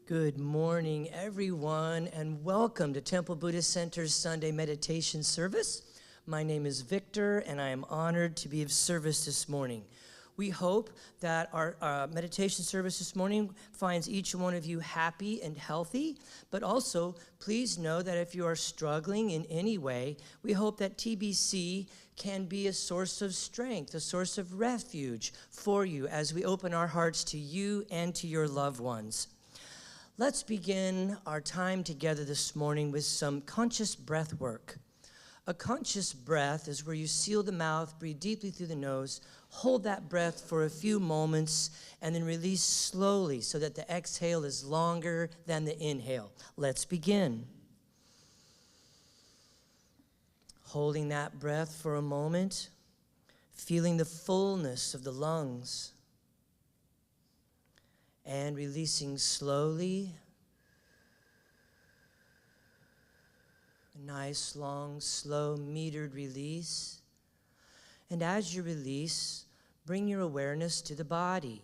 Good morning, everyone, and welcome to Temple Buddhist Center's Sunday meditation service. My name is Victor, and I am honored to be of service this morning. We hope that our meditation service this morning finds each one of you happy and healthy, but also please know that if you are struggling in any way, we hope that TBC can be a source of strength, a source of refuge for you as we open our hearts to you and to your loved ones. Let's begin our time together this morning with some conscious breath work. A conscious breath is where you seal the mouth, breathe deeply through the nose, hold that breath for a few moments, and then release slowly so that the exhale is longer than the inhale. Let's begin. Holding that breath for a moment, feeling the fullness of the lungs, and releasing slowly. A nice, long, slow, metered release. And as you release, bring your awareness to the body,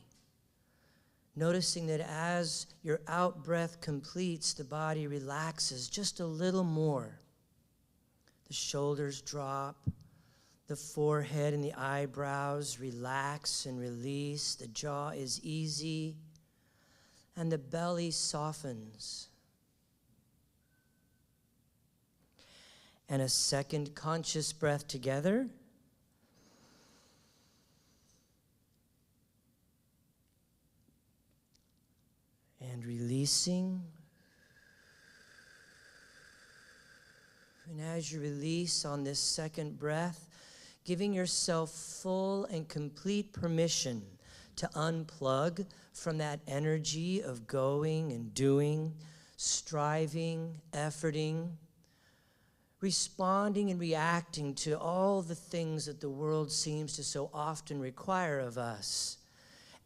noticing that as your out-breath completes, the body relaxes just a little more. The shoulders drop, the forehead and the eyebrows relax and release, the jaw is easy, and the belly softens. And a second conscious breath together. And releasing. And as you release on this second breath, giving yourself full and complete permission to unplug from that energy of going and doing, striving, efforting, responding and reacting to all the things that the world seems to so often require of us.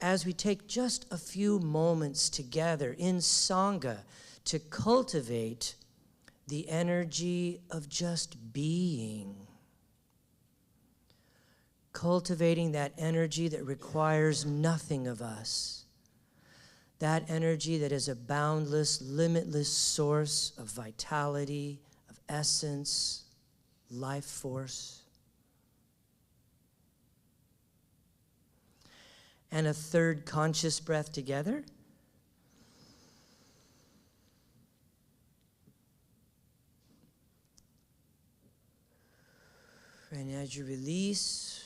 As we take just a few moments together in Sangha to cultivate the energy of just being. Cultivating that energy that requires nothing of us. That energy that is a boundless, limitless source of vitality, of essence, life force. And a third conscious breath together. And as you release,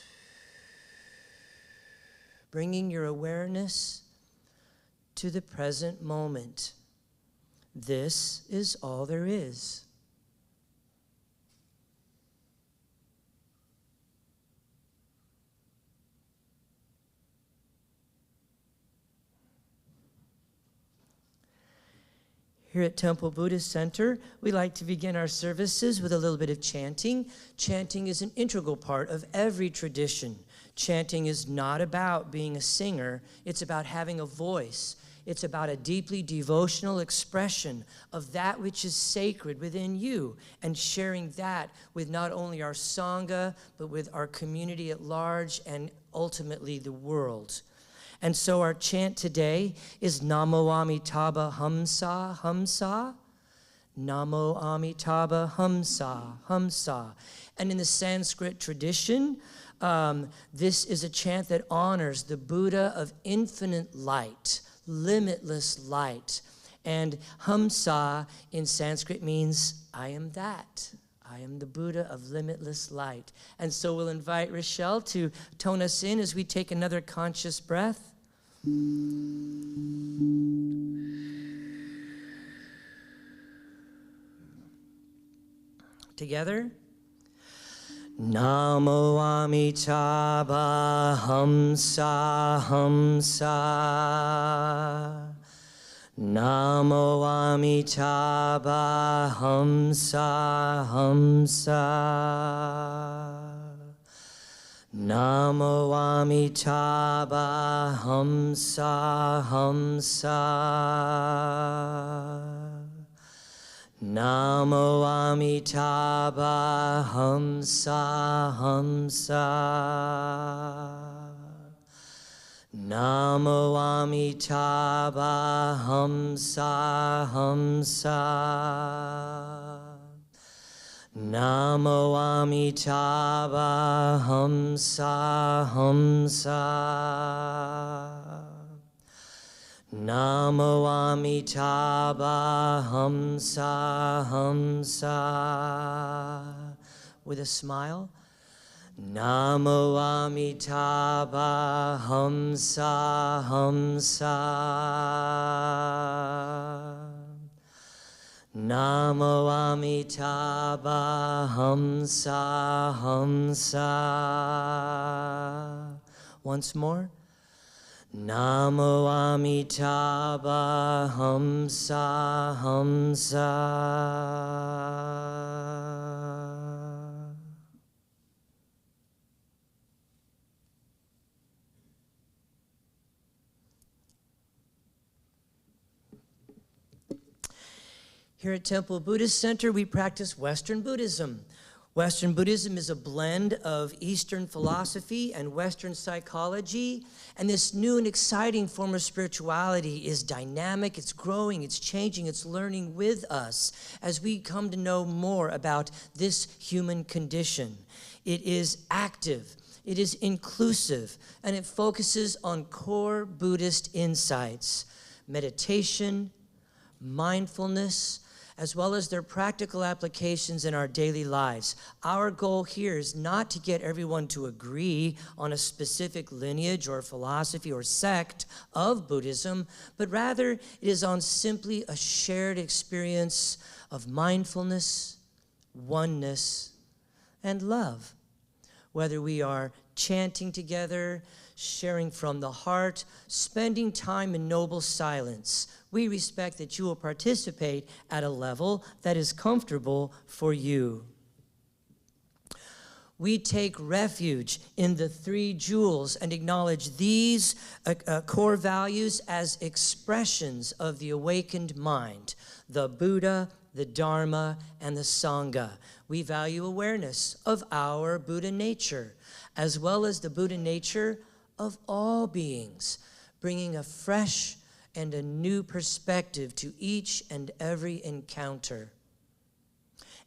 bringing your awareness to the present moment. This is all there is. Here at Temple Buddhist Center, we like to begin our services with a little bit of chanting. Chanting is an integral part of every tradition. Chanting is not about being a singer. It's about having a voice. It's about a deeply devotional expression of that which is sacred within you and sharing that with not only our Sangha, but with our community at large and ultimately the world. And so our chant today is Namo Amitabha Hamsa, Hamsa. Namo Amitabha Hamsa, Hamsa. And in the Sanskrit tradition, this is a chant that honors the Buddha of infinite light, limitless light. And Hamsa in Sanskrit means, I am that. I am the Buddha of limitless light. And so we'll invite Rochelle to tone us in as we take another conscious breath. Together. Namo Amitabha Hamsa Hamsa. Namo Amitabha Hamsa Hamsa. Namo Amitabha Hamsa Hamsa. Namo Amitabha Hamsa Hamsa. Namo Amitabha Hamsa Hamsa. Namo Amitabha Hamsa Hamsa. Namo Amitabha Hamsa Hamsa. With a smile. Namo Amitabha Hamsa Hamsa. Namo Amitabha Hamsa Hamsa. Once more. Namo Amitabha Hamsa Hamsa. Here at Temple Buddhist Center, we practice Western Buddhism. Western Buddhism is a blend of Eastern philosophy and Western psychology, and this new and exciting form of spirituality is dynamic, it's growing, it's changing, it's learning with us as we come to know more about this human condition. It is active, it is inclusive, and it focuses on core Buddhist insights, meditation, mindfulness, as well as their practical applications in our daily lives. Our goal here is not to get everyone to agree on a specific lineage or philosophy or sect of Buddhism, but rather it is on simply a shared experience of mindfulness, oneness, and love. Whether we are chanting together, sharing from the heart, spending time in noble silence, we respect that you will participate at a level that is comfortable for you. We take refuge in the three jewels and acknowledge these core values as expressions of the awakened mind, the Buddha, the Dharma, and the Sangha. We value awareness of our Buddha nature, as well as the Buddha nature of all beings, bringing a fresh and a new perspective to each and every encounter.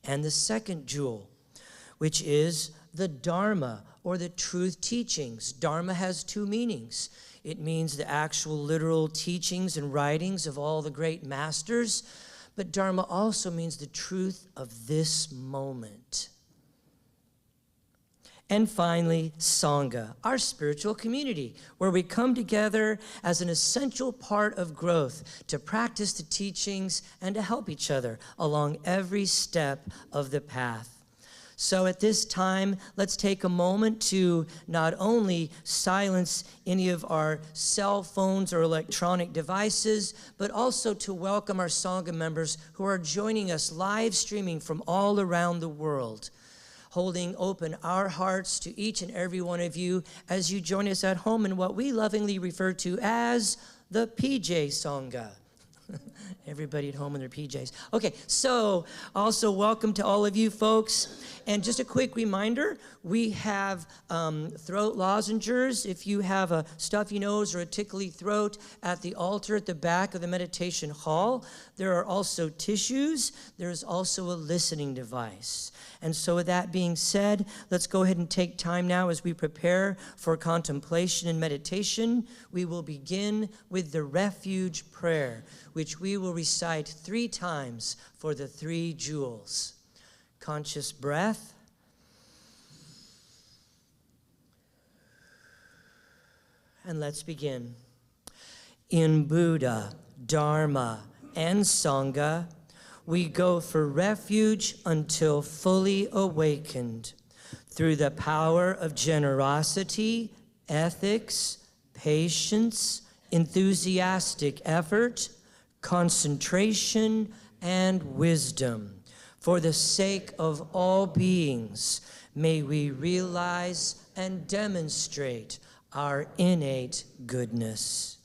And the second jewel, which is the Dharma, or the truth teachings. Dharma has two meanings. It means the actual literal teachings and writings of all the great masters, but Dharma also means the truth of this moment. And finally, Sangha, our spiritual community, where we come together as an essential part of growth to practice the teachings and to help each other along every step of the path. So at this time, let's take a moment to not only silence any of our cell phones or electronic devices, but also to welcome our Sangha members who are joining us live streaming from all around the world, holding open our hearts to each and every one of you as you join us at home in what we lovingly refer to as the PJ Sangha. Everybody at home in their PJs. Okay, so also welcome to all of you folks. And just a quick reminder, we have throat lozengers. If you have a stuffy nose or a tickly throat, at the altar at the back of the meditation hall. There are also tissues. There's also a listening device. And so with that being said, let's go ahead and take time now as we prepare for contemplation and meditation. We will begin with the refuge prayer, which we will recite 3 times for the 3 jewels. Conscious breath. And let's begin. In Buddha, Dharma, and Sangha, we go for refuge until fully awakened through the power of generosity, ethics, patience, enthusiastic effort, concentration, and wisdom. For the sake of all beings, may we realize and demonstrate our innate goodness.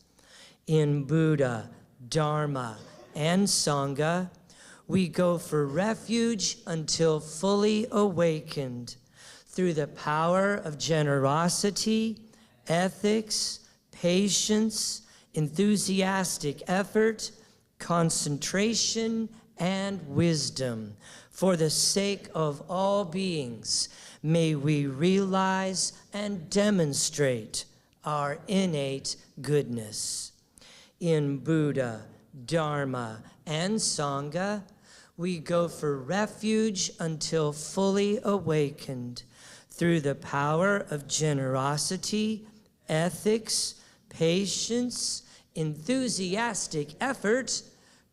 In Buddha, Dharma, and Sangha, we go for refuge until fully awakened through the power of generosity, ethics, patience, enthusiastic effort, concentration, and wisdom. For the sake of all beings, may we realize and demonstrate our innate goodness. In Buddha, Dharma, and Sangha, we go for refuge until fully awakened through the power of generosity, ethics, patience, enthusiastic effort,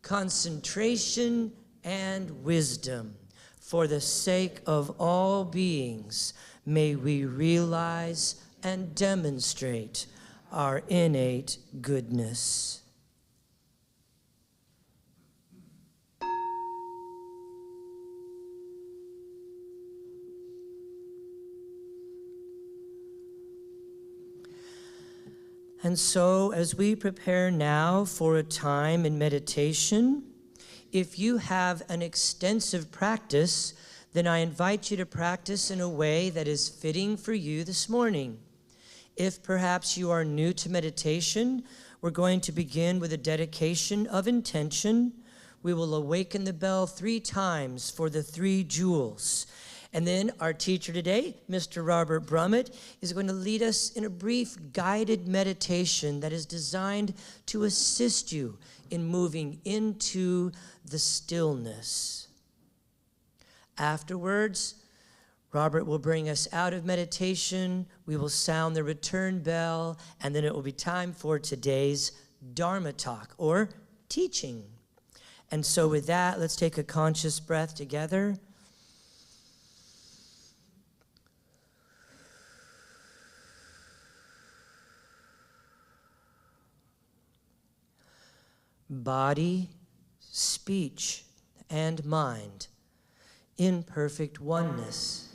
concentration, and wisdom. For the sake of all beings, may we realize and demonstrate our innate goodness. And so, as we prepare now for a time in meditation, if you have an extensive practice, then I invite you to practice in a way that is fitting for you this morning. If perhaps you are new to meditation, we're going to begin with a dedication of intention. We will awaken the bell 3 times for the 3 jewels. And then our teacher today, Mr. Robert Brumet, is going to lead us in a brief guided meditation that is designed to assist you in moving into the stillness. Afterwards, Robert will bring us out of meditation. We will sound the return bell, and then it will be time for today's Dharma talk, or teaching. And so with that, let's take a conscious breath together. Body, speech, and mind in perfect oneness.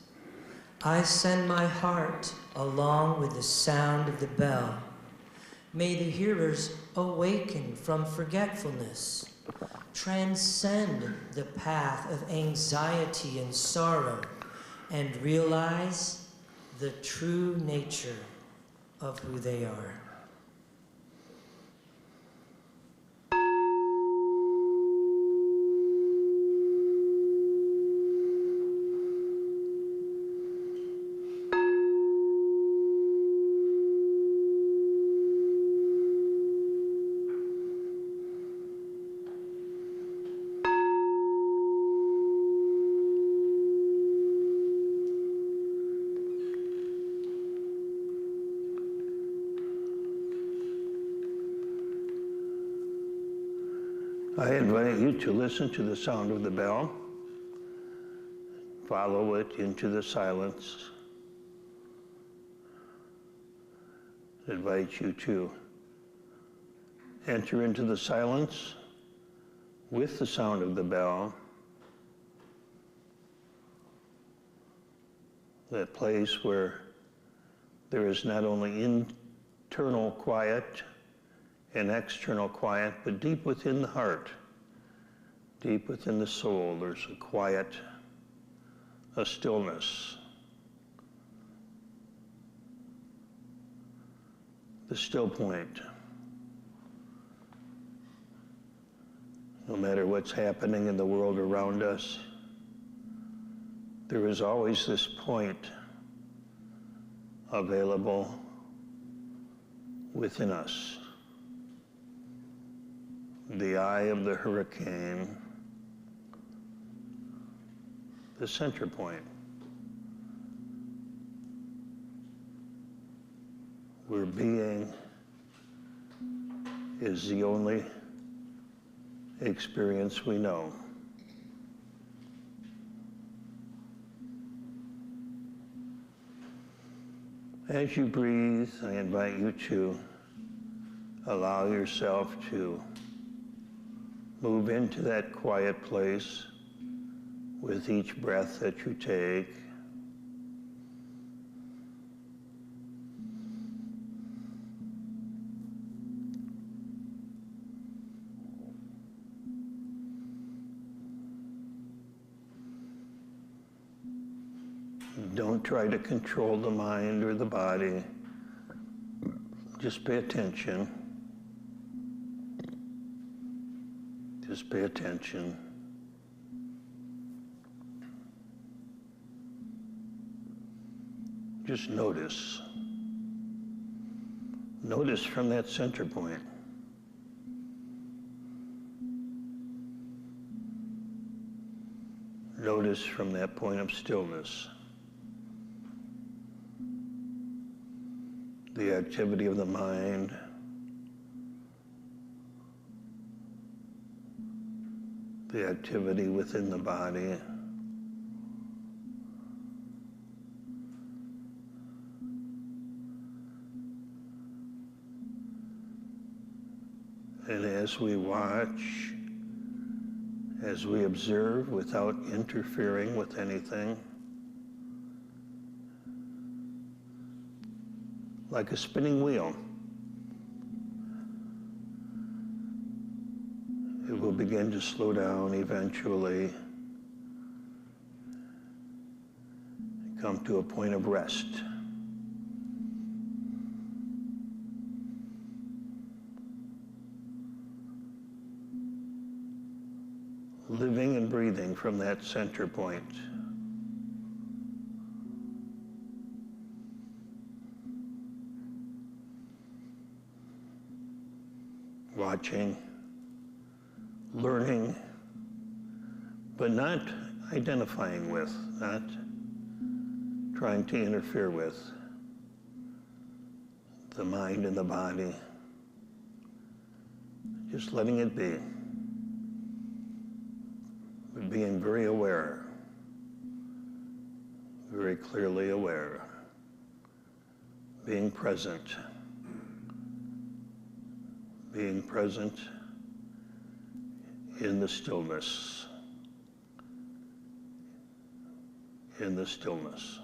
I send my heart along with the sound of the bell. May the hearers awaken from forgetfulness, transcend the path of anxiety and sorrow, and realize the true nature of who they are. I invite you to listen to the sound of the bell, follow it into the silence. I invite you to enter into the silence with the sound of the bell, that place where there is not only internal quiet and external quiet, but deep within the heart, deep within the soul, there's a quiet, a stillness. The still point. No matter what's happening in the world around us, there is always this point available within us. The eye of the hurricane, the center point, where being is the only experience we know. As you breathe, I invite you to allow yourself to move into that quiet place with each breath that you take. Don't try to control the mind or the body. Just pay attention. Just pay attention. Just notice. Notice from that center point. Notice from that point of stillness the activity of the mind, the activity within the body, and as we watch, as we observe without interfering with anything, like a spinning wheel, it will begin to slow down eventually, come to a point of rest. Living and breathing from that center point. Watching, learning, but not identifying with, not trying to interfere with the mind and the body, just letting it be. But being very aware, very clearly aware, being present in the stillness, in the stillness.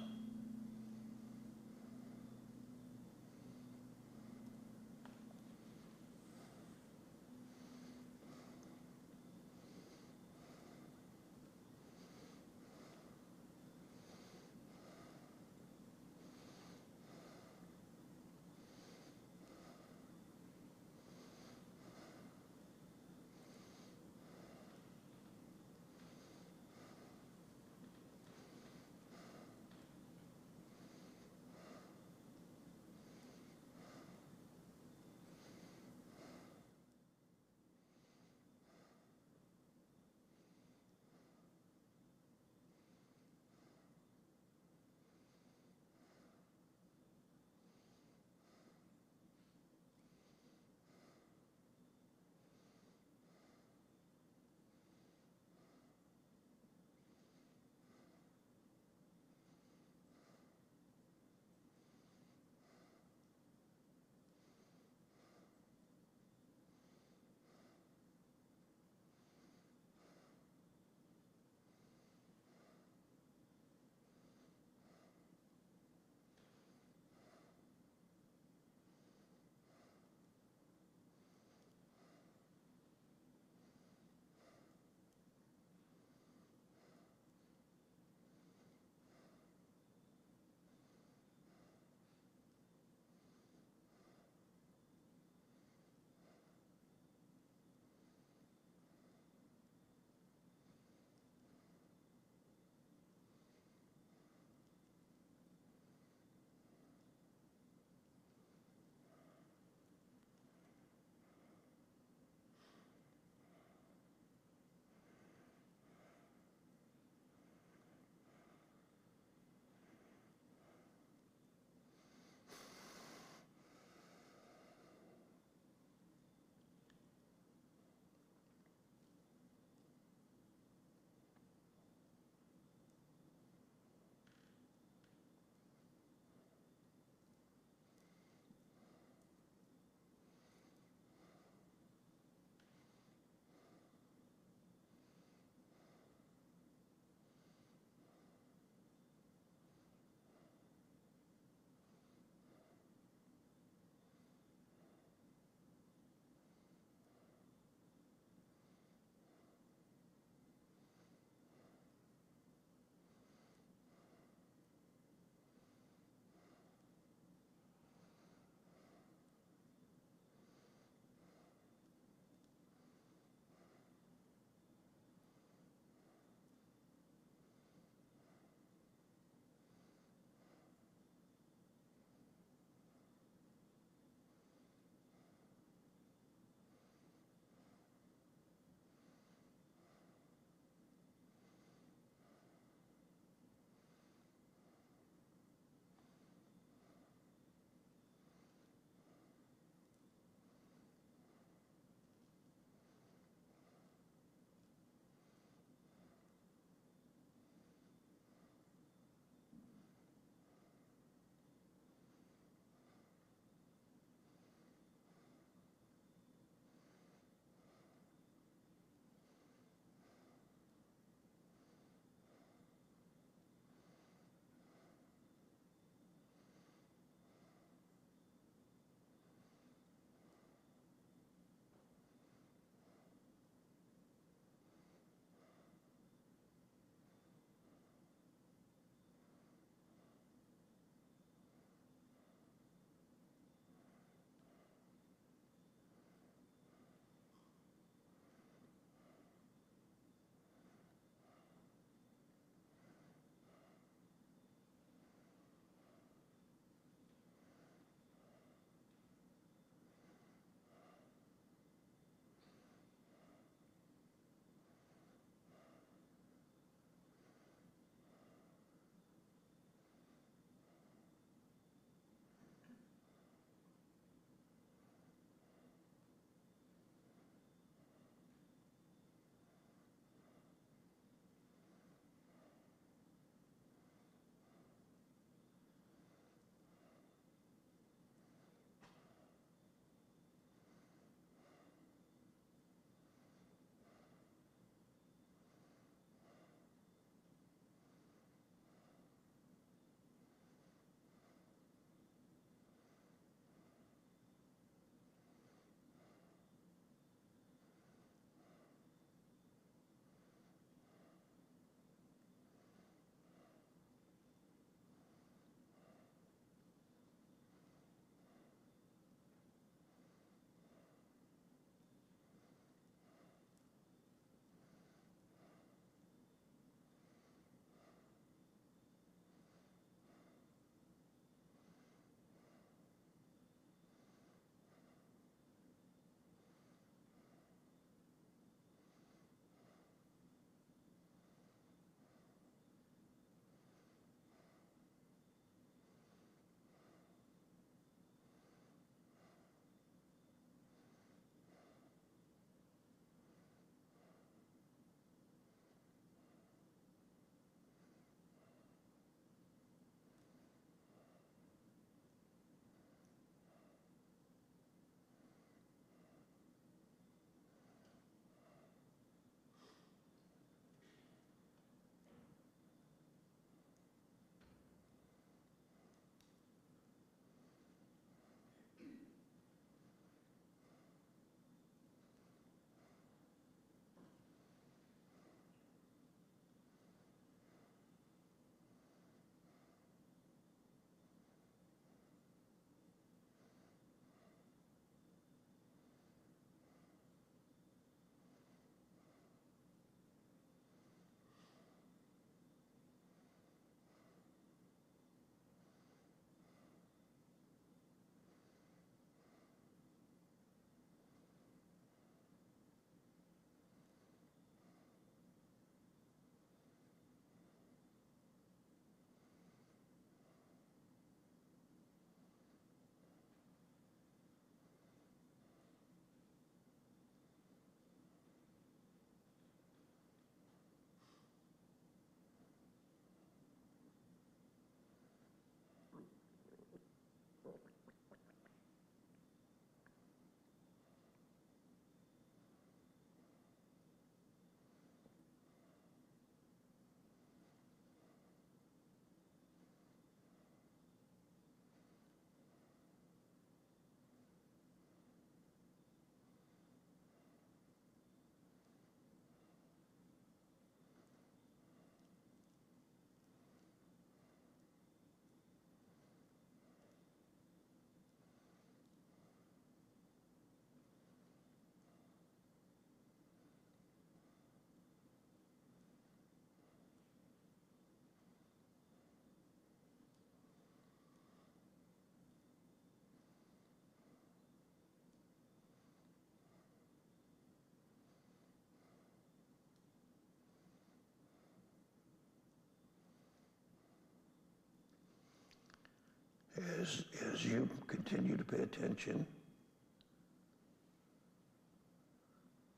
As you continue to pay attention,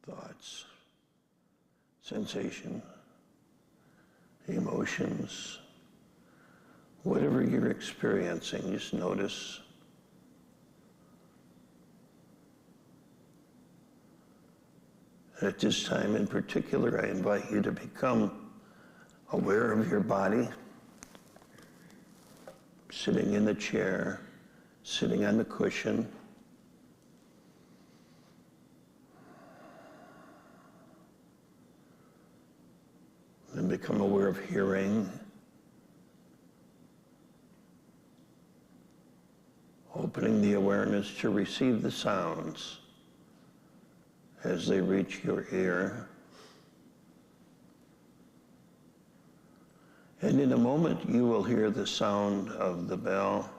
thoughts, sensation, emotions, whatever you're experiencing, just notice. At this time in particular, I invite you to become aware of your body, sitting in the chair, sitting on the cushion. Then become aware of hearing, opening the awareness to receive the sounds as they reach your ear. And in a moment, you will hear the sound of the bell.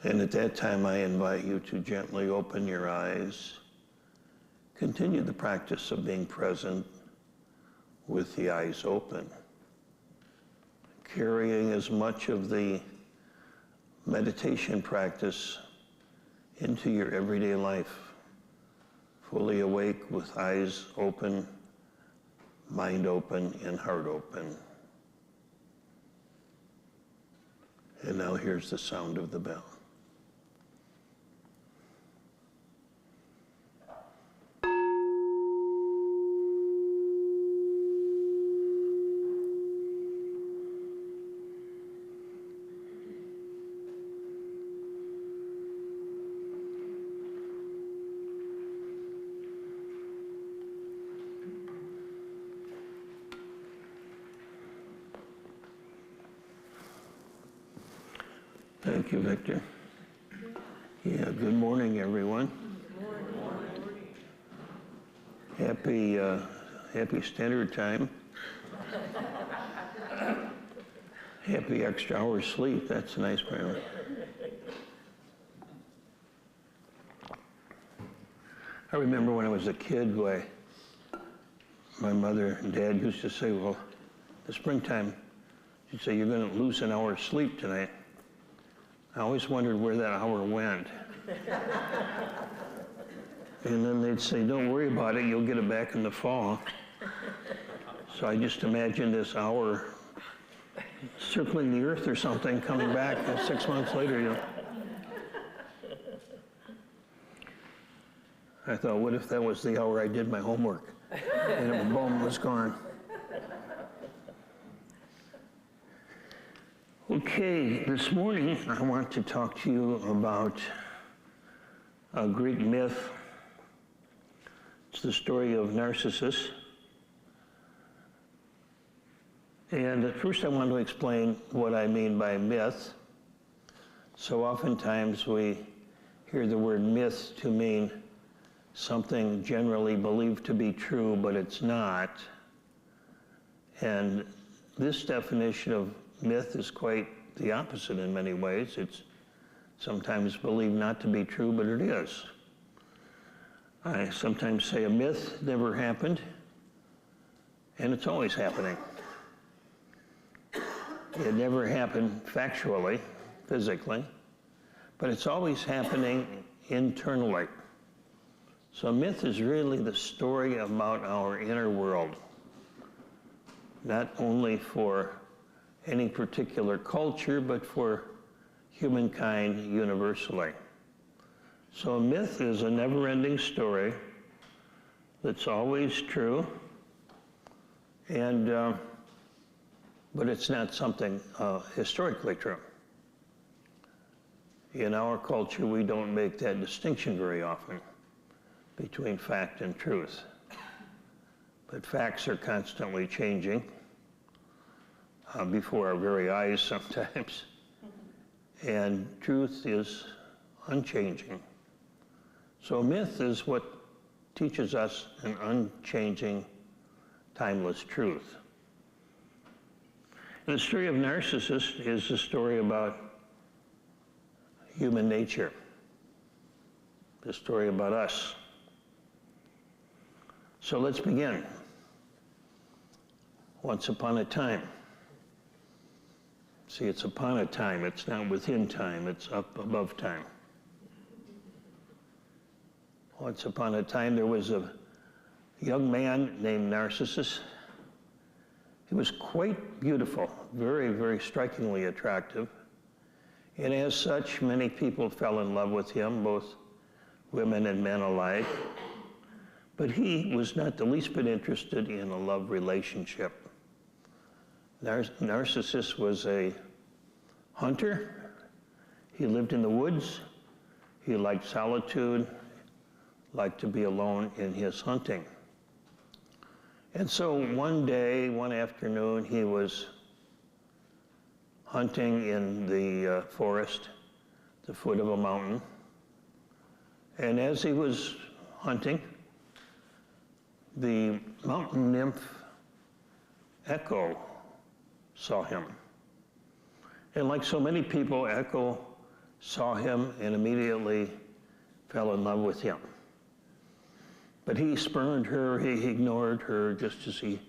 And at that time, I invite you to gently open your eyes. Continue the practice of being present with the eyes open, carrying as much of the meditation practice into your everyday life, fully awake with eyes open, mind open, and heart open. And now here's the sound of the bell. Thank you, Victor. Yeah, good morning, everyone. Good morning. Happy Standard Time. Happy extra hour sleep. That's a nice prayer. I remember when I was a kid, my mother and dad used to say, well, the springtime, she'd say, you're going to lose an hour's sleep tonight. I always wondered where that hour went. And then they'd say, don't worry about it, you'll get it back in the fall. So I just imagined this hour circling the earth or something, coming back 6 months later, you know. I thought, what if that was the hour I did my homework? And the boom was gone. Okay, this morning I want to talk to you about a Greek myth. It's the story of Narcissus. And at first I want to explain what I mean by myth. So oftentimes we hear the word myth to mean something generally believed to be true, but it's not. And this definition of myth is quite the opposite in many ways. It's sometimes believed not to be true, but it is. I sometimes say a myth never happened, and it's always happening. It never happened factually, physically, but it's always happening internally. So a myth is really the story about our inner world, not only for any particular culture, but for humankind universally. So a myth is a never-ending story that's always true, and but it's not something historically true. In our culture, we don't make that distinction very often between fact and truth. But facts are constantly changing before our very eyes sometimes. And truth is unchanging. So a myth is what teaches us an unchanging, timeless truth. And the story of Narcissus is a story about human nature, the story about us. So let's begin. Once upon a time, See, it's upon a time. It's not within time. It's up above time. Once upon a time, there was a young man named Narcissus. He was quite beautiful, very, very strikingly attractive. And as such, many people fell in love with him, both women and men alike. But he was not the least bit interested in a love relationship. Narcissus was a hunter. He lived in the woods. He liked solitude, liked to be alone in his hunting. And so one day, one afternoon, he was hunting in the forest, the foot of a mountain. And as he was hunting, the mountain nymph Echo saw him. And like so many people, Echo saw him and immediately fell in love with him. But he spurned her, he ignored her, just as he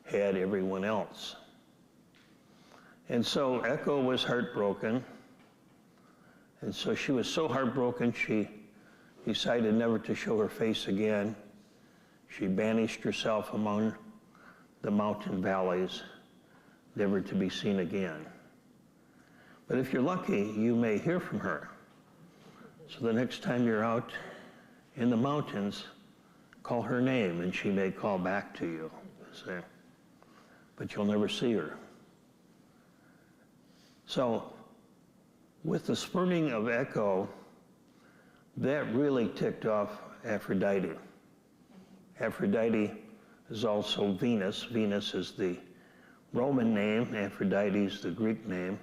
had everyone else. And so Echo was heartbroken. And so she was so heartbroken, she decided never to show her face again. She banished herself among the mountain valleys, never to be seen again. But if you're lucky, you may hear from her. So the next time you're out in the mountains, call her name and she may call back to you. But you'll never see her. So with the spurning of Echo, that really ticked off Aphrodite. Aphrodite is also Venus. Venus is the Roman name, Aphrodite is the Greek name.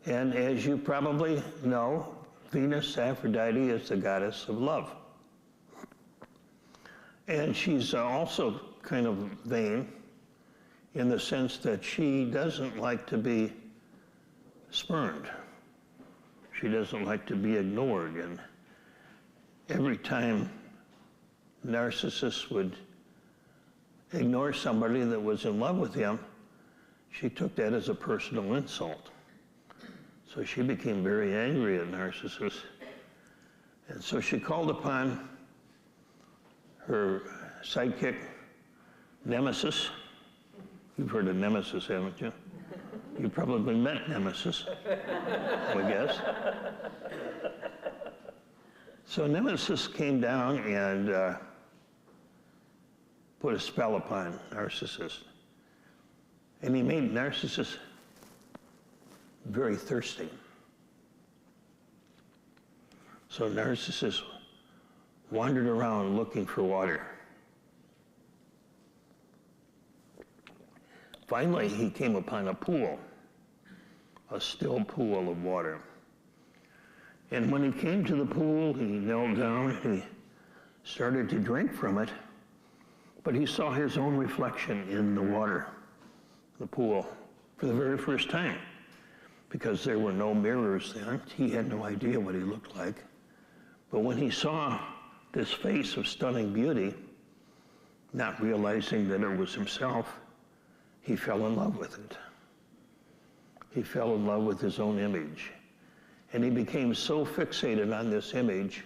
And as you probably know, Venus, Aphrodite, is the goddess of love. And she's also kind of vain in the sense that she doesn't like to be spurned. She doesn't like to be ignored. And every time Narcissus would ignore somebody that was in love with him, she took that as a personal insult. So she became very angry at Narcissus. And so she called upon her sidekick, Nemesis. You've heard of Nemesis, haven't you? You probably met Nemesis, I guess. So Nemesis came down and put a spell upon Narcissus. And he made Narcissus very thirsty. So Narcissus wandered around looking for water. Finally, he came upon a pool, a still pool of water. And when he came to the pool, he knelt down, he started to drink from it, but he saw his own reflection in the water, the pool, for the very first time. Because there were no mirrors then, he had no idea what he looked like. But when he saw this face of stunning beauty, not realizing that it was himself, he fell in love with it. He fell in love with his own image. And he became so fixated on this image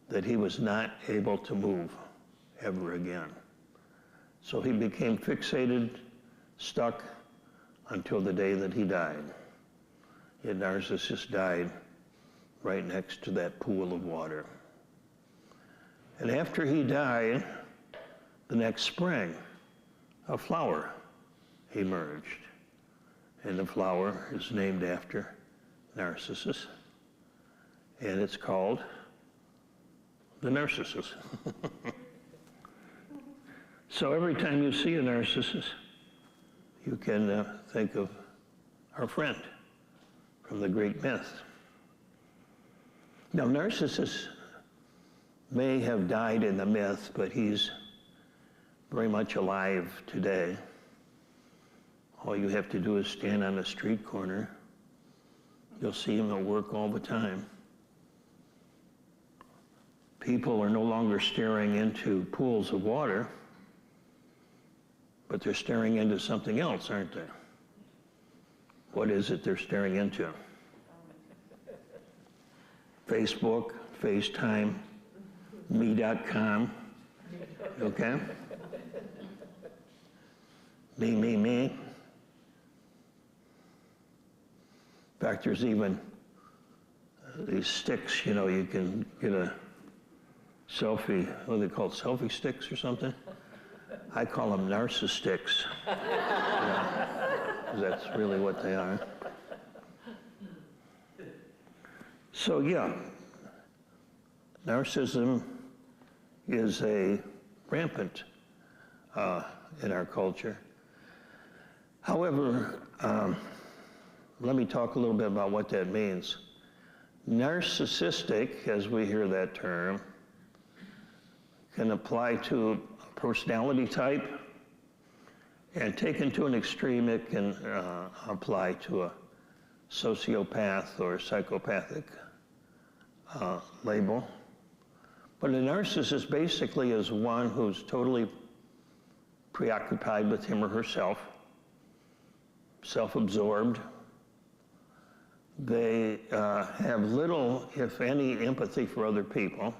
that he was not able to move ever again. So he became fixated, stuck, until the day that he died. Yet Narcissus died right next to that pool of water. And after he died, the next spring, a flower emerged. And the flower is named after Narcissus. And it's called the Narcissus. So every time you see a Narcissus, you can think of our friend from the Greek myth. Now, Narcissus may have died in the myth, but he's very much alive today. All you have to do is stand on a street corner. You'll see him at work all the time. People are no longer staring into pools of water, but they're staring into something else, aren't they? What is it they're staring into? Facebook, FaceTime, me.com, okay? Me. In fact, there's even these sticks, you know, you can get a selfie, what are they called, selfie sticks or something? I call them Narcissus sticks. That's really what they are. So yeah, narcissism is rampant in our culture. However, let me talk a little bit about what that means. Narcissistic, as we hear that term, can apply to a personality type, and taken to an extreme, it can apply to a sociopath or psychopathic label. But a narcissist basically is one who's totally preoccupied with him or herself, self-absorbed. They have little, if any, empathy for other people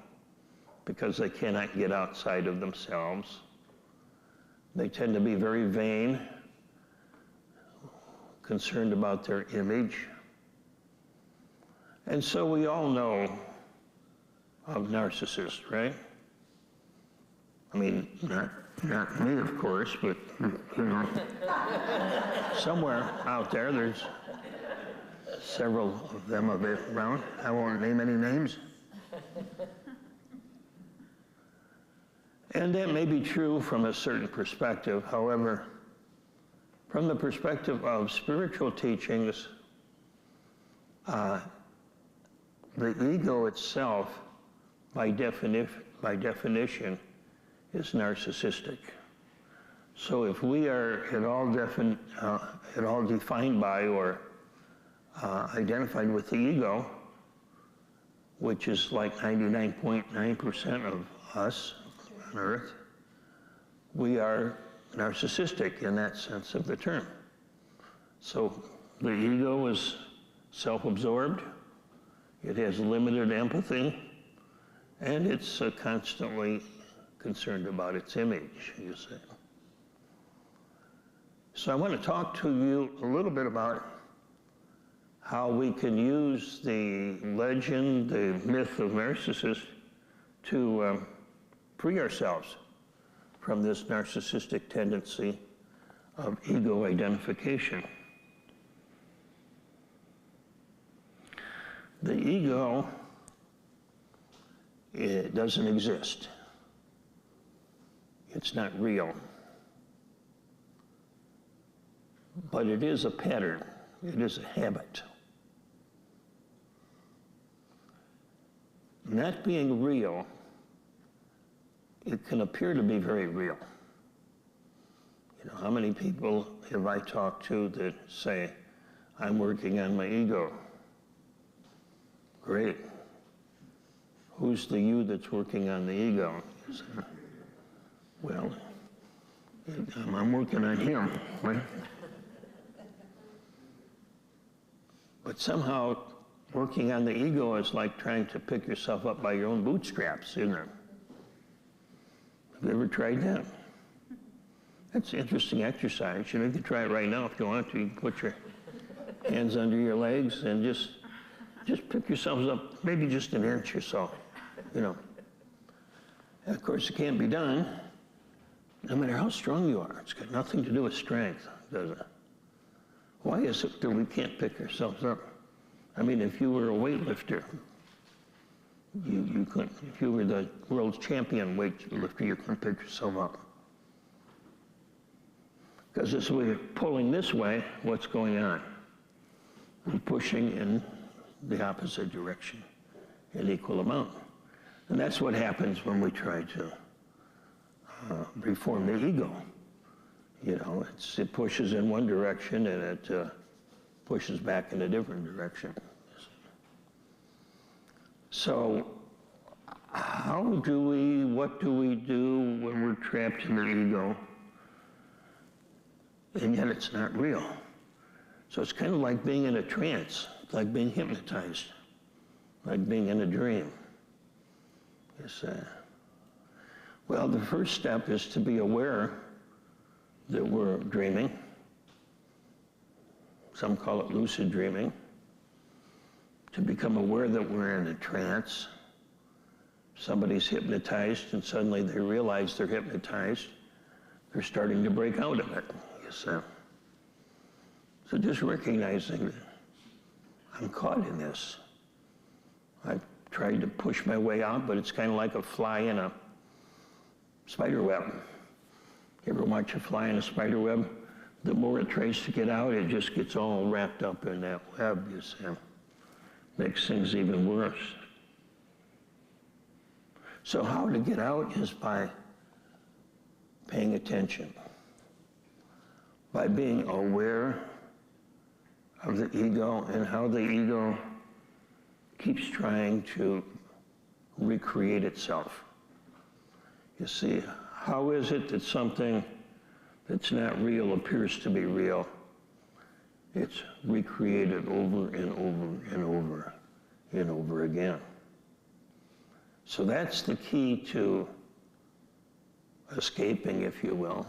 because they cannot get outside of themselves. They tend to be very vain, concerned about their image. And so we all know of narcissists, right? I mean, not me, of course, but, you know, somewhere out there, there's several of them around. I won't name any names. And that may be true from a certain perspective. However, from the perspective of spiritual teachings, the ego itself, by definition, is narcissistic. So if we are at all defined by or identified with the ego, which is like 99.9% of us on Earth, we are narcissistic in that sense of the term. So the ego is self-absorbed, it has limited empathy, and it's constantly concerned about its image, you see. So I want to talk to you a little bit about how we can use the legend, the myth of Narcissus to free ourselves from this narcissistic tendency of ego identification. The ego, it doesn't exist. It's not real. But it is a pattern. It is a habit. Not being real, it can appear to be very real. You know, how many people have I talked to that say, I'm working on my ego? Great. Who's the you that's working on the ego? You say, well, I'm working on him, right? But somehow, working on the ego is like trying to pick yourself up by your own bootstraps, isn't it? Have you ever tried that? That's an interesting exercise. You know, you can try it right now if you want to. You can put your hands under your legs and just pick yourselves up, maybe just an inch or so, you know. And of course, it can't be done no matter how strong you are. It's got nothing to do with strength, does it? Why is it that we can't pick ourselves up? I mean, if you were a weightlifter, you couldn't. If you were the world's champion weightlifter, you couldn't pick yourself up. Because as we're pulling this way, what's going on? We're pushing in the opposite direction in equal amount. And that's what happens when we try to reform the ego. You know, it pushes in one direction and it pushes back in a different direction. So what do we do when we're trapped in the ego and yet it's not real? So it's kind of like being in a trance, like being hypnotized, like being in a dream. Well, the first step is to be aware that we're dreaming. Some call it lucid dreaming. To become aware that we're in a trance. Somebody's hypnotized and suddenly they realize they're hypnotized. They're starting to break out of it. So just recognizing that I'm caught in this. I've tried to push my way out, but it's kind of like a fly in a spider web. You ever watch a fly in a spider web? The more it tries to get out, it just gets all wrapped up in that web, you see. Makes things even worse. So how to get out is by paying attention, by being aware of the ego and how the ego keeps trying to recreate itself. You see, how is it that something that's not real appears to be real? It's recreated over and over and over and over again. So that's the key to escaping, if you will,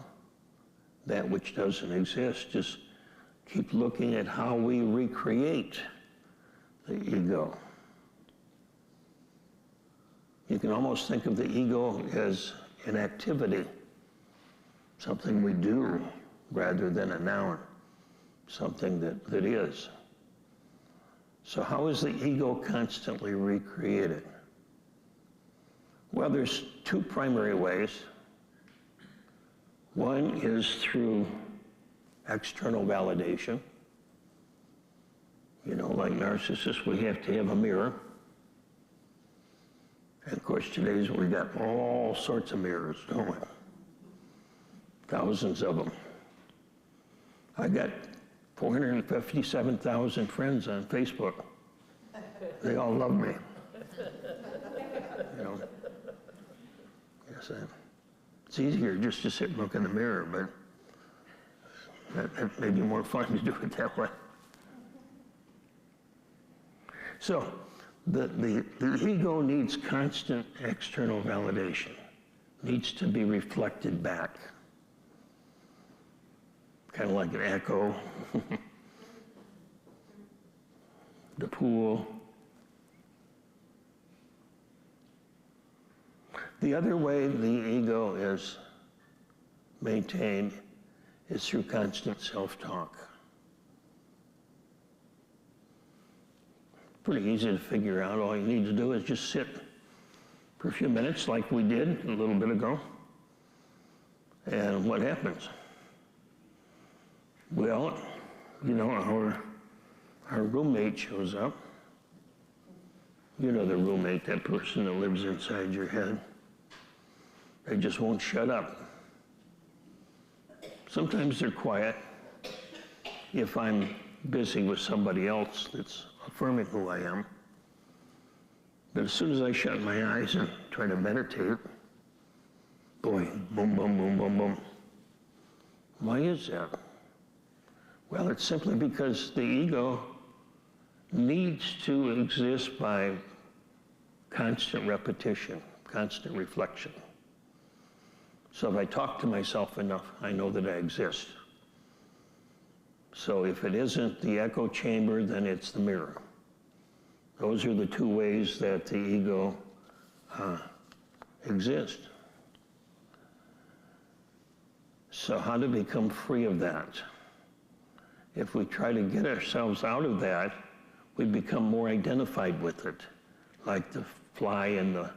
that which doesn't exist. Just keep looking at how we recreate the ego. You can almost think of the ego as an activity, something we do rather than a noun, something that is. So how is the ego constantly recreated? Well, there's two primary ways. One is through external validation. You know, like Narcissus, we have to have a mirror. And of course, today's we got all sorts of mirrors, don't we? Thousands of them. I got 457,000 friends on Facebook. They all love me. You know. Yes, it's easier just to sit and look in the mirror, but that may be more fun to do it that way. So, the ego needs constant external validation, needs to be reflected back. Kind of like an echo, the pool. The other way the ego is maintained is through constant self-talk. Pretty easy to figure out. All you need to do is just sit for a few minutes like we did a little bit ago. And what happens? Well, you know, our roommate shows up. You know the roommate, that person that lives inside your head. They just won't shut up. Sometimes they're quiet if I'm busy with somebody else that's affirming who I am. But as soon as I shut my eyes and try to meditate, boy, boom, boom, boom, boom, boom. Why is that? Well, it's simply because the ego needs to exist by constant repetition, constant reflection. So if I talk to myself enough, I know that I exist. So if it isn't the echo chamber, then it's the mirror. Those are the two ways that the ego exists. So how to become free of that? If we try to get ourselves out of that, we become more identified with it, like the fly in the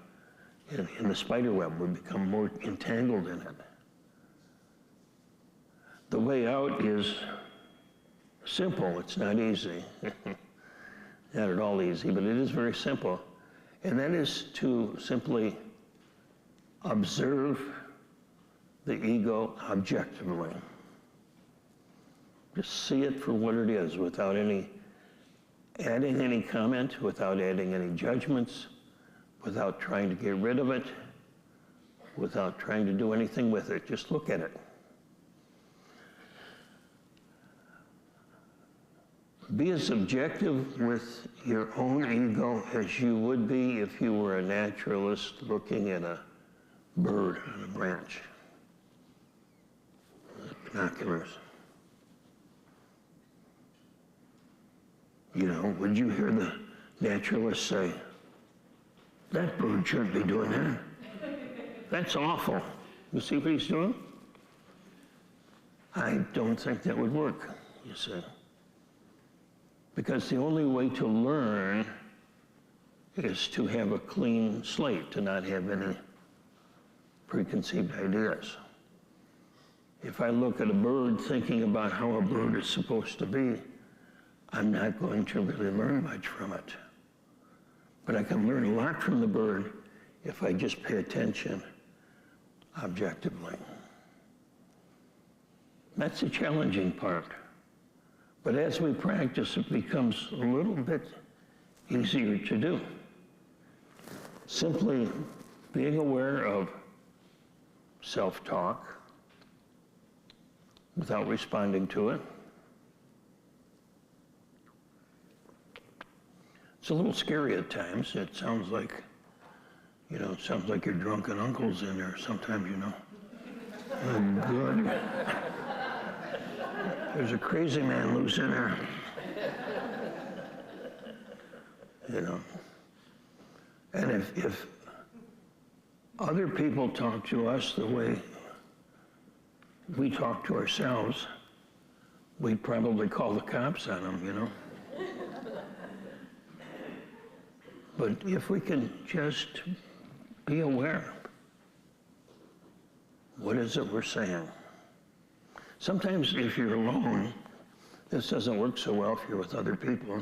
spider web. We become more entangled in it. The way out is simple. It's not easy. Not at all easy, but it is very simple. And that is to simply observe the ego objectively. Just see it for what it is without adding any comment, without adding any judgments, without trying to get rid of it, without trying to do anything with it. Just look at it. Be as objective with your own ego as you would be if you were a naturalist looking at a bird on a branch. Binoculars. You know, would you hear the naturalist say, that bird shouldn't be doing that? That's awful. You see what he's doing? I don't think that would work, you see. Because the only way to learn is to have a clean slate, to not have any preconceived ideas. If I look at a bird thinking about how a bird is supposed to be, I'm not going to really learn much from it. But I can learn a lot from the bird if I just pay attention objectively. That's the challenging part. But as we practice, it becomes a little bit easier to do. Simply being aware of self-talk without responding to it. It's a little scary at times. It sounds like, it sounds like your drunken uncle's in there sometimes, Oh, good. There's a crazy man loose in there. And if other people talk to us the way we talk to ourselves, we'd probably call the cops on them, But if we can just be aware, what is it we're saying? Sometimes if you're alone, this doesn't work so well if you're with other people.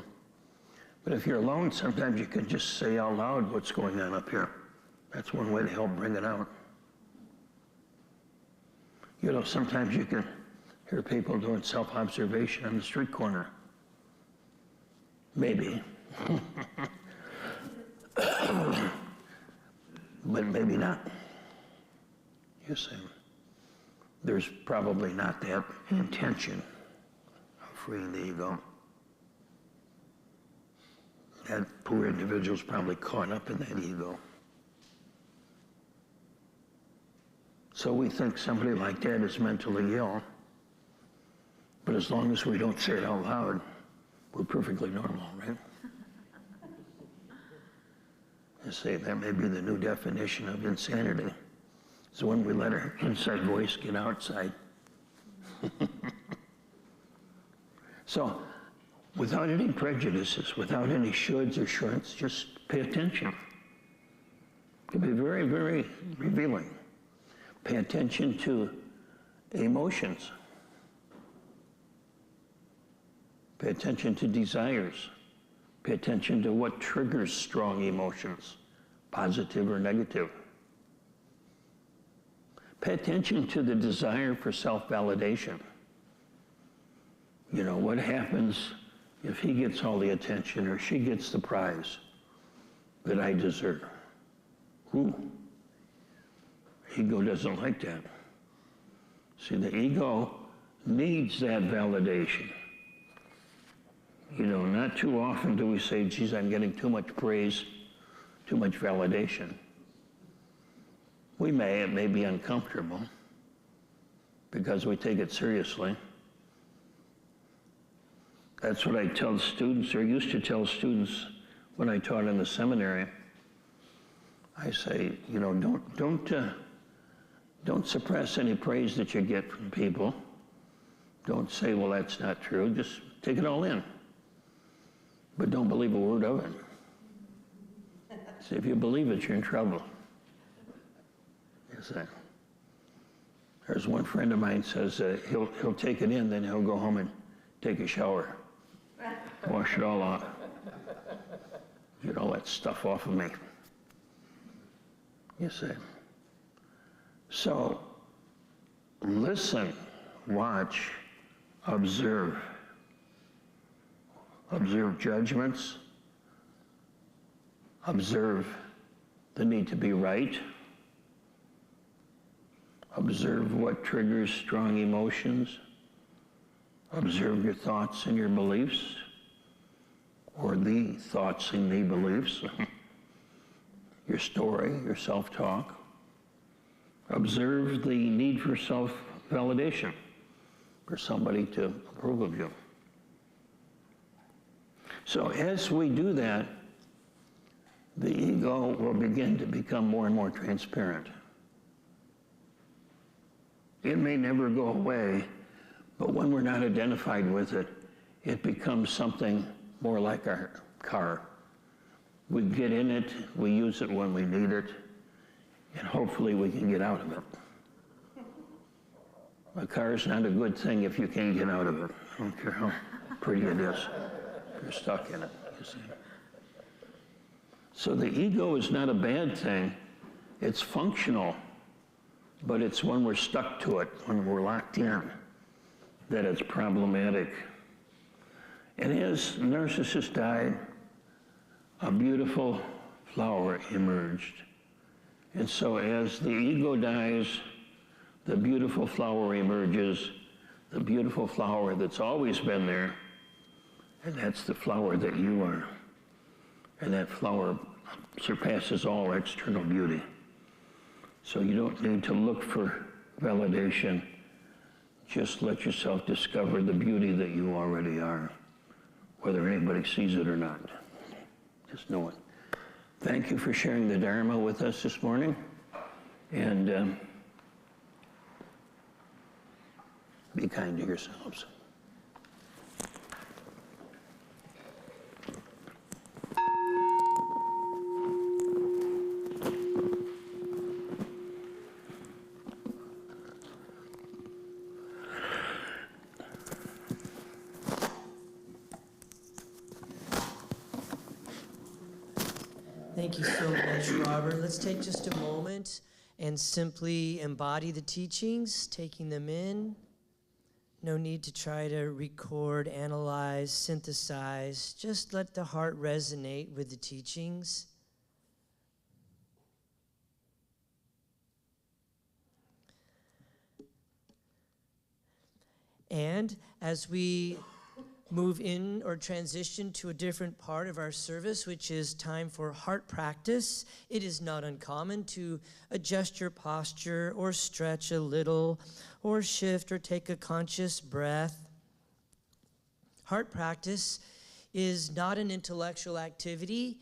But if you're alone, sometimes you can just say out loud what's going on up here. That's one way to help bring it out. Sometimes you can hear people doing self-observation on the street corner. Maybe. But maybe not. You see, there's probably not that intention of freeing the ego. That poor individual's probably caught up in that ego. So we think somebody like that is mentally ill, but as long as we don't say it out loud, we're perfectly normal, right? You see, that may be the new definition of insanity. It's when we let our inside voice get outside. So, without any prejudices, without any shoulds or shoulds, just pay attention. It can be very, very revealing. Pay attention to emotions. Pay attention to desires. Pay attention to what triggers strong emotions, positive or negative. Pay attention to the desire for self-validation. What happens if he gets all the attention or she gets the prize that I deserve? Ego doesn't like that. See, the ego needs that validation. Not too often do we say, geez, I'm getting too much praise, too much validation. It may be uncomfortable because we take it seriously. That's what I tell students, or used to tell students when I taught in the seminary. I say, don't suppress any praise that you get from people. Don't say, well, that's not true. Just take it all in. But don't believe a word of it. See, if you believe it, you're in trouble. Yes, there's one friend of mine says he'll take it in, then he'll go home and take a shower, wash it all off, get all that stuff off of me. You see. So, listen, watch, observe. Observe judgments. Observe the need to be right. Observe what triggers strong emotions. Observe your thoughts and your beliefs. or the thoughts and the beliefs, your story, your self-talk. Observe the need for self-validation, for somebody to approve of you. So as we do that, the ego will begin to become more and more transparent. It may never go away, but when we're not identified with it, it becomes something more like our car. We get in it, we use it when we need it, and hopefully we can get out of it. A car is not a good thing if you can't get out of it. I don't care how pretty it is. You're stuck in it, you see. So the ego is not a bad thing. It's functional, but it's when we're stuck to it, when we're locked in, that it's problematic. And as Narcissus died, a beautiful flower emerged. And so as the ego dies, the beautiful flower emerges, the beautiful flower that's always been there, and that's the flower that you are. And that flower surpasses all external beauty. So you don't need to look for validation. Just let yourself discover the beauty that you already are, whether anybody sees it or not. Just know it. Thank you for sharing the Dharma with us this morning. And be kind to yourselves. Thank you so much, Robert. Let's take just a moment and simply embody the teachings, taking them in. No need to try to record, analyze, synthesize. Just let the heart resonate with the teachings. And as we move in or transition to a different part of our service, which is time for heart practice, it is not uncommon to adjust your posture or stretch a little or shift or take a conscious breath. Heart practice is not an intellectual activity,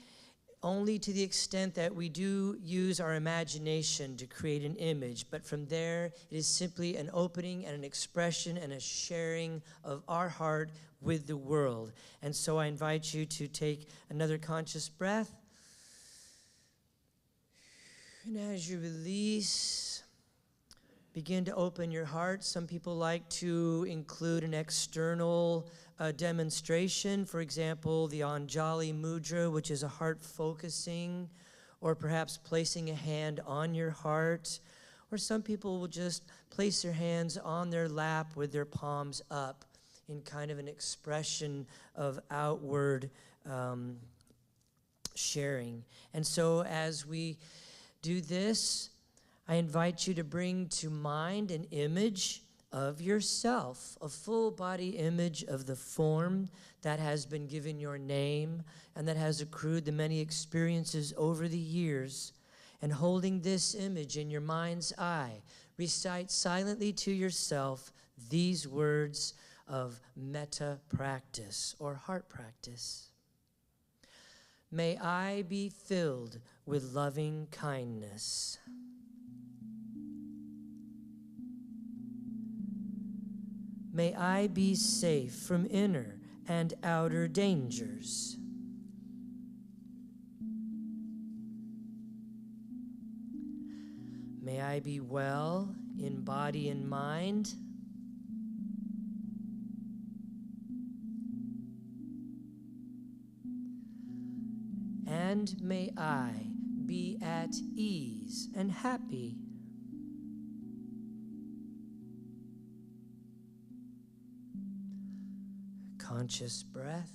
only to the extent that we do use our imagination to create an image. But from there, it is simply an opening and an expression and a sharing of our heart with the world. And so I invite you to take another conscious breath. And as you release, begin to open your heart. Some people like to include an external demonstration. For example, the Anjali Mudra, which is a heart focusing, or perhaps placing a hand on your heart. Or some people will just place their hands on their lap with their palms up in kind of an expression of outward sharing. And so as we do this, I invite you to bring to mind an image of yourself, a full body image of the form that has been given your name and that has accrued the many experiences over the years. And holding this image in your mind's eye, recite silently to yourself these words of metta practice or heart practice. May I be filled with loving kindness. May I be safe from inner and outer dangers. May I be well in body and mind. And may I be at ease and happy. Conscious breath.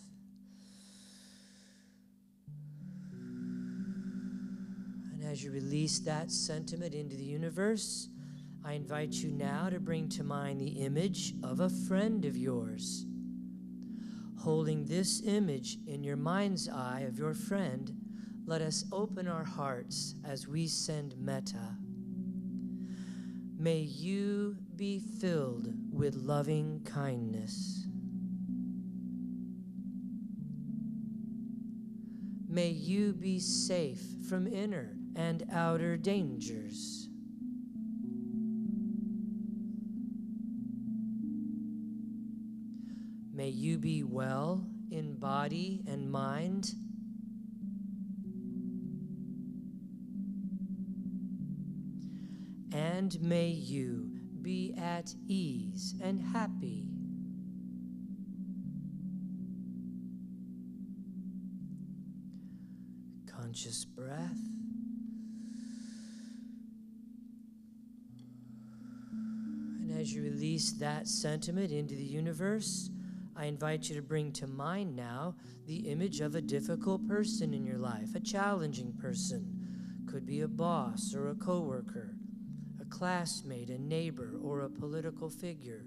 And as you release that sentiment into the universe, I invite you now to bring to mind the image of a friend of yours. Holding this image in your mind's eye of your friend, let us open our hearts as we send metta. May you be filled with loving kindness. May you be safe from inner and outer dangers. May you be well in body and mind. And may you be at ease and happy. Conscious breath. And as you release that sentiment into the universe, I invite you to bring to mind now the image of a difficult person in your life, a challenging person. Could be a boss or a coworker, a classmate, a neighbor, or a political figure.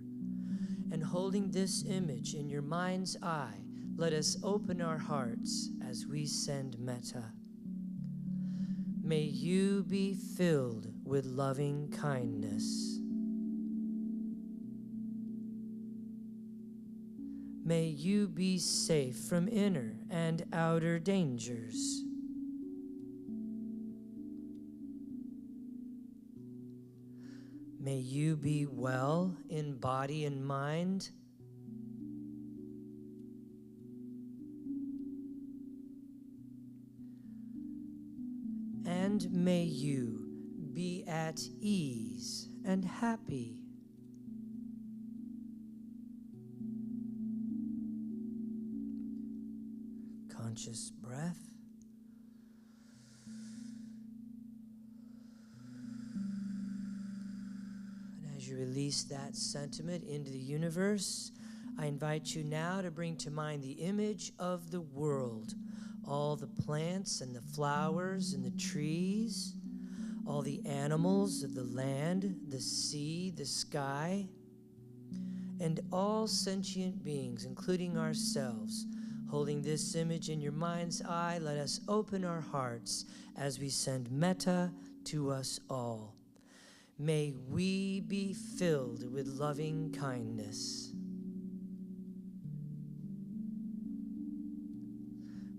And holding this image in your mind's eye, let us open our hearts as we send metta. May you be filled with loving kindness. May you be safe from inner and outer dangers. May you be well in body and mind. And may you be at ease and happy. Conscious breath. And as you release that sentiment into the universe, I invite you now to bring to mind the image of the world, all the plants and the flowers and the trees, all the animals of the land, the sea, the sky, and all sentient beings, including ourselves. Holding this image in your mind's eye, let us open our hearts as we send metta to us all. May we be filled with loving kindness.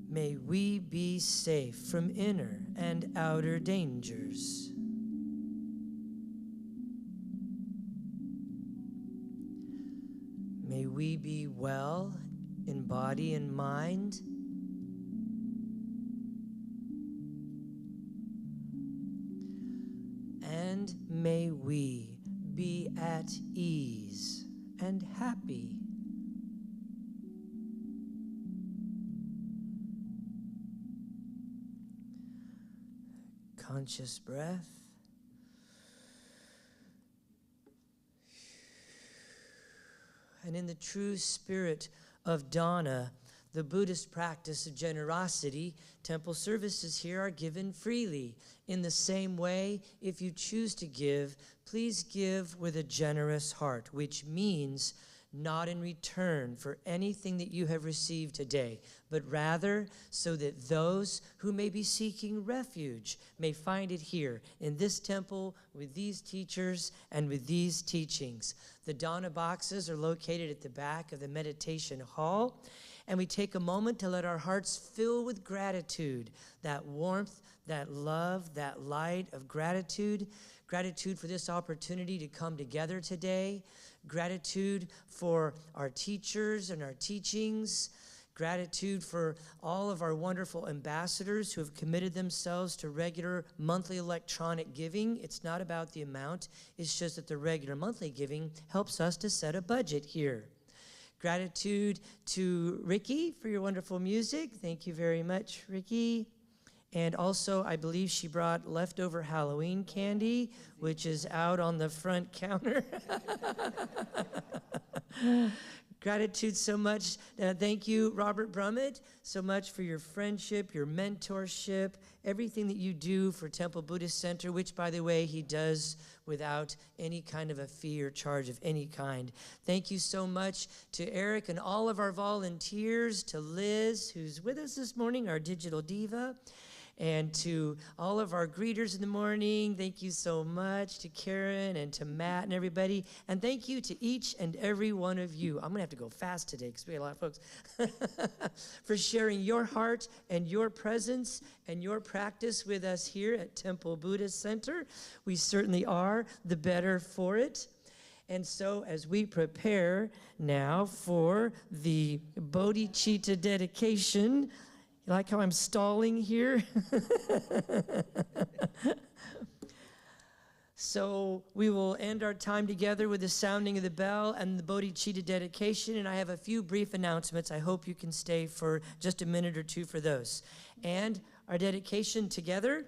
May we be safe from inner and outer dangers. May we be well in body and mind. And may we be at ease and happy. Conscious breath. And in the true spirit of dana, the Buddhist practice of generosity, temple services here are given freely. In the same way, if you choose to give, please give with a generous heart, which means not in return for anything that you have received today, but rather so that those who may be seeking refuge may find it here in this temple with these teachers and with these teachings. The dana boxes are located at the back of the meditation hall, and we take a moment to let our hearts fill with gratitude, that warmth, that love, that light of gratitude. Gratitude for this opportunity to come together today. Gratitude for our teachers and our teachings. Gratitude for all of our wonderful ambassadors who have committed themselves to regular monthly electronic giving. It's not about the amount, it's just that the regular monthly giving helps us to set a budget here. Gratitude to Ricky for your wonderful music. Thank you very much, Ricky. And also, I believe she brought leftover Halloween candy, which is out on the front counter. Gratitude so much. Thank you, Robert Brumet, so much for your friendship, your mentorship, everything that you do for Temple Buddhist Center, which, by the way, he does without any kind of a fee or charge of any kind. Thank you so much to Eric and all of our volunteers, to Liz, who's with us this morning, our digital diva, and to all of our greeters in the morning. Thank you so much to Karen and to Matt and everybody. And thank you to each and every one of you. I'm going to have to go fast today because we got a lot of folks. For sharing your heart and your presence and your practice with us here at Temple Buddhist Center. We certainly are the better for it. And so as we prepare now for the bodhicitta dedication, you like how I'm stalling here? So we will end our time together with the sounding of the bell and the bodhicitta dedication, and I have a few brief announcements. I hope you can stay for just a minute or two for those. And our dedication together.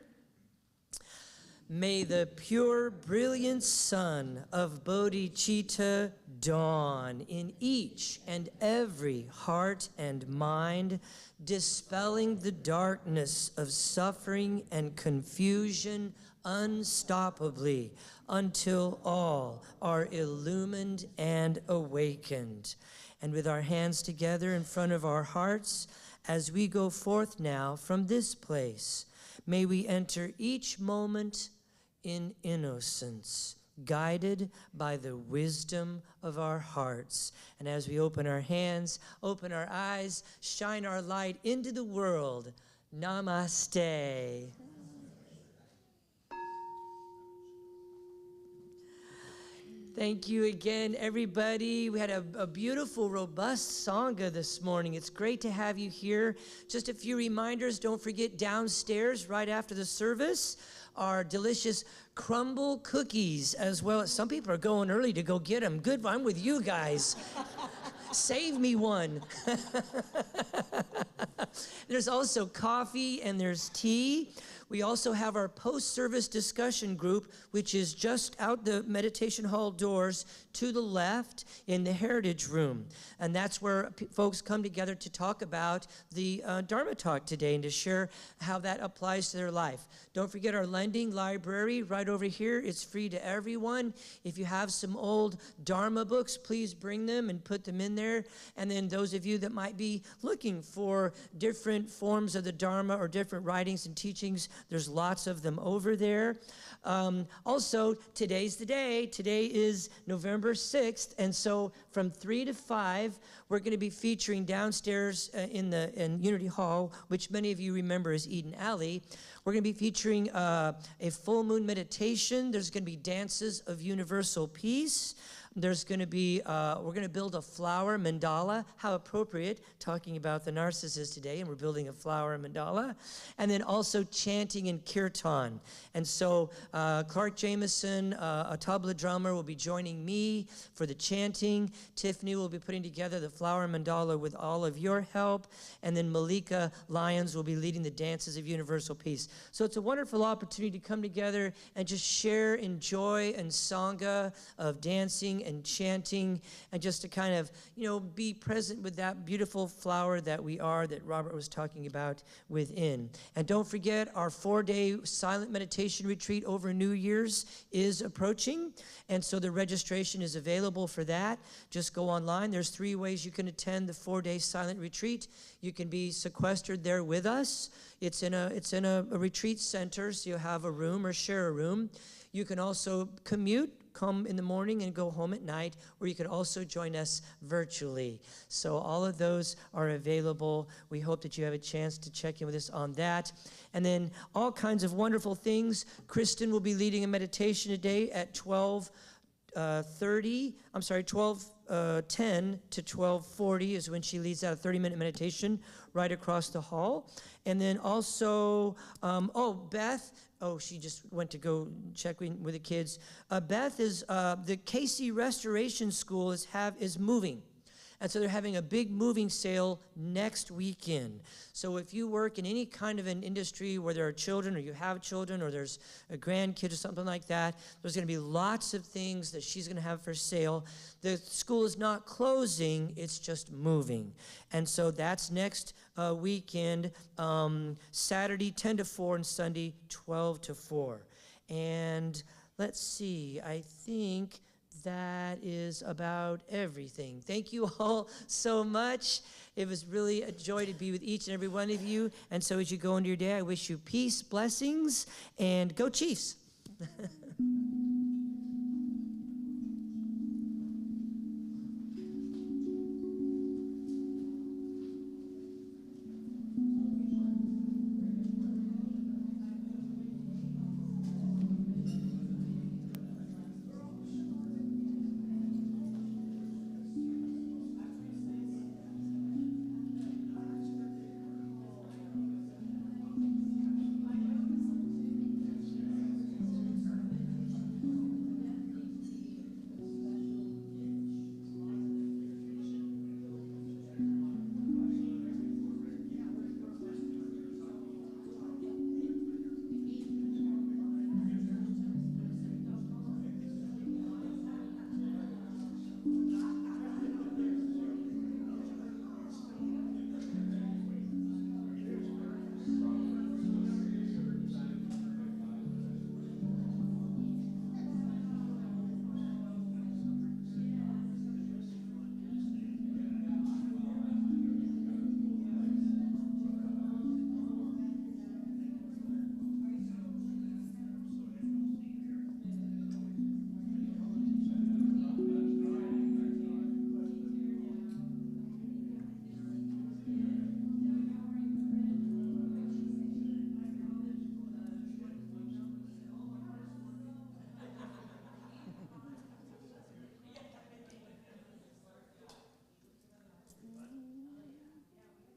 May the pure, brilliant sun of bodhicitta dawn in each and every heart and mind, dispelling the darkness of suffering and confusion unstoppably until all are illumined and awakened. And with our hands together in front of our hearts, as we go forth now from this place, may we enter each moment in innocence, guided by the wisdom of our hearts. And as we open our hands, open our eyes, shine our light into the world. Namaste. Thank you again, everybody. We had a beautiful, robust Sangha this morning. It's great to have you here. Just a few reminders. Don't forget downstairs, right after the service, our delicious crumble cookies, as well as some people are going early to go get them. Good, I'm with you guys. Save me one. There's also coffee and there's tea. We also have our post-service discussion group, which is just out the meditation hall doors to the left in the Heritage Room. And that's where folks come together to talk about the Dharma talk today and to share how that applies to their life. Don't forget our lending library right over here. It's free to everyone. If you have some old Dharma books, please bring them and put them in there. And then those of you that might be looking for different forms of the Dharma or different writings and teachings, there's lots of them over there. Also, today's the day. Today is November 6th, and so from 3 to 5, we're going to be featuring downstairs in Unity Hall, which many of you remember as Eden Alley. We're going to be featuring a full moon meditation. There's going to be dances of universal peace. There's going to be, we're going to build a flower mandala. How appropriate, talking about the Narcissus today, and we're building a flower mandala. And then also chanting and kirtan. And so Clark Jameson, a tabla drummer, will be joining me for the chanting. Tiffany will be putting together the flower mandala with all of your help. And then Malika Lyons will be leading the dances of universal peace. So it's a wonderful opportunity to come together and just share in joy and sangha of dancing and chanting, and just to kind of, be present with that beautiful flower that we are, that Robert was talking about within. And don't forget, our 4-day silent meditation retreat over New Year's is approaching, and so the registration is available for that. Just go online. There's 3 ways you can attend the 4-day silent retreat. You can be sequestered there with us. It's in a retreat center, so you have a room or share a room. You can also come in the morning and go home at night, or you can also join us virtually. So all of those are available. We hope that you have a chance to check in with us on that. And then all kinds of wonderful things. Kristen will be leading a meditation today at 12:10 to 12:40 is when she leads out a 30-minute meditation right across the hall. And then also, Beth, she just went to go check with the kids. Beth is, the Casey Restoration School is moving. And so they're having a big moving sale next weekend. So if you work in any kind of an industry where there are children, or you have children, or there's a grandkid or something like that, there's going to be lots of things that she's going to have for sale. The school is not closing, it's just moving. And so that's next weekend, Saturday 10 to 4 and Sunday 12 to 4. And Let's see, I think that is about everything. Thank you all so much. It was really a joy to be with each and every one of you. And so as you go into your day, I wish you peace, blessings, and go Chiefs.